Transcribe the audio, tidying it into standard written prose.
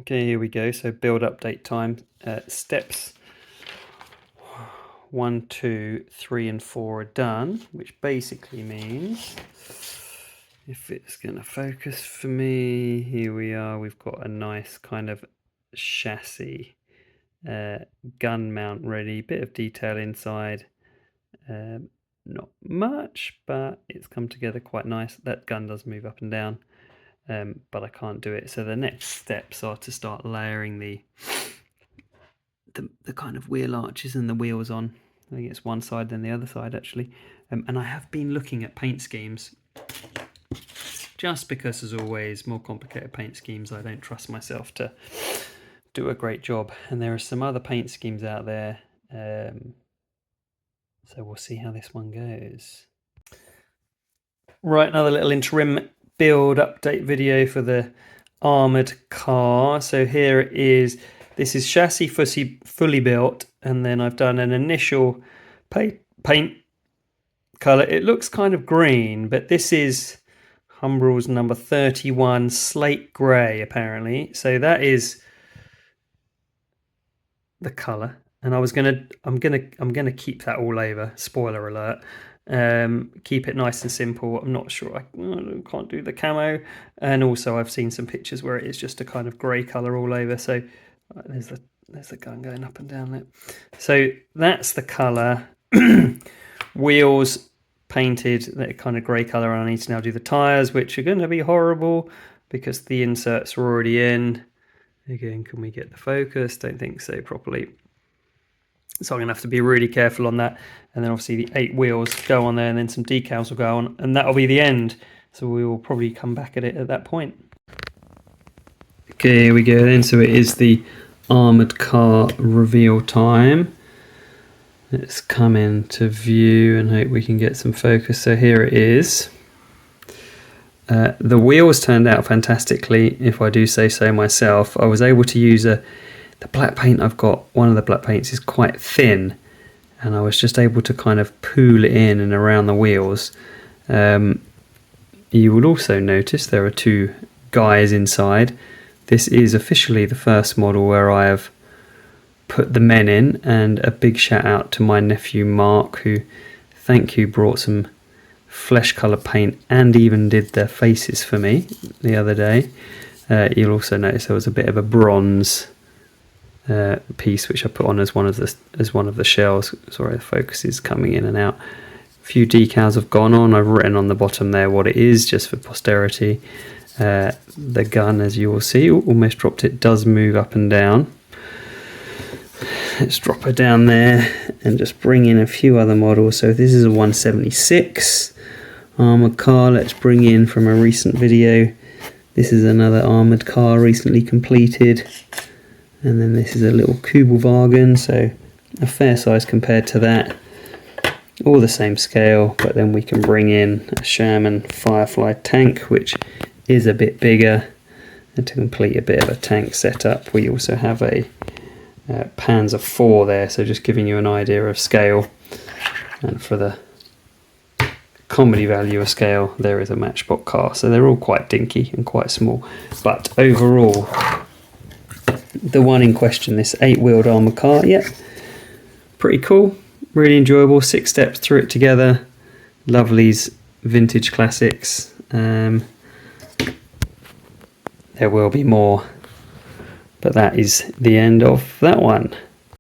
Okay, here we go. So build update time. Steps 1, 2, 3 and 4 are done, which basically means, if it's going to focus for me, here we are. We've got a nice kind of chassis gun mount ready, bit of detail inside, not much, but it's come together quite nice. That gun does move up and down, but I can't do it. So the next steps are to start layering the kind of wheel arches and the wheels on. I think it's one side then the other side actually. And I have been looking at paint schemes, just because, as always, more complicated paint schemes, I don't trust myself to do a great job. And there are some other paint schemes out there, so we'll see how this one goes. Right, another little interim build update video for the Armoured Car. So here it is. This is chassis fully built, and then I've done an initial paint colour. It looks kind of green, but this is Humbrol's number 31 slate grey apparently. So that is the colour, and I'm gonna keep that all over. Spoiler alert. Keep it nice and simple. I'm not sure, I can't do the camo, and also I've seen some pictures where it is just a kind of grey colour all over. So there's the gun going up and down there. So that's the colour. Wheels painted that kind of grey colour, and I need to now do the tyres, which are going to be horrible because the inserts are already in. Again, can we get the focus? Don't think so properly. So I'm going to have to be really careful on that. And then obviously the 8 wheels go on there, and then some decals will go on, and that'll be the end. So we will probably come back at it at that point. Okay, here we go then. So it is the Armoured Car reveal time. Let's come into view and hope we can get some focus. So here it is. The wheels turned out fantastically, if I do say so myself. I was able to use the black paint I've got. One of the black paints is quite thin, and I was just able to kind of pool it in and around the wheels. You will also notice there are 2 guys inside. This is officially the first model where I have put the men in, and a big shout out to my nephew Mark, who, thank you, brought some flesh colour paint and even did their faces for me the other day. You'll also notice there was a bit of a bronze piece which I put on as one of the shells. Sorry, the focus is coming in and out. A few decals have gone on. I've written on the bottom there what it is, just for posterity. The gun, as you will see, almost dropped it, does move up and down. Let's drop her down there and just bring in a few other models. So this is a 176 Armoured Car. Let's bring in from a recent video. This is another Armoured Car recently completed. And then this is a little Kubelwagen, so a fair size compared to that. All the same scale, but then we can bring in a Sherman Firefly tank, which is a bit bigger. And to complete a bit of a tank setup, we also have a Panzer IV there, so just giving you an idea of scale. And for the comedy value of scale, there is a Matchbox car. So they're all quite dinky and quite small, but overall, the one in question, this 8-wheeled Armoured Car, yeah, pretty cool, really enjoyable. 6 steps through it together. Lovely's vintage classics. There will be more, but that is the end of that one.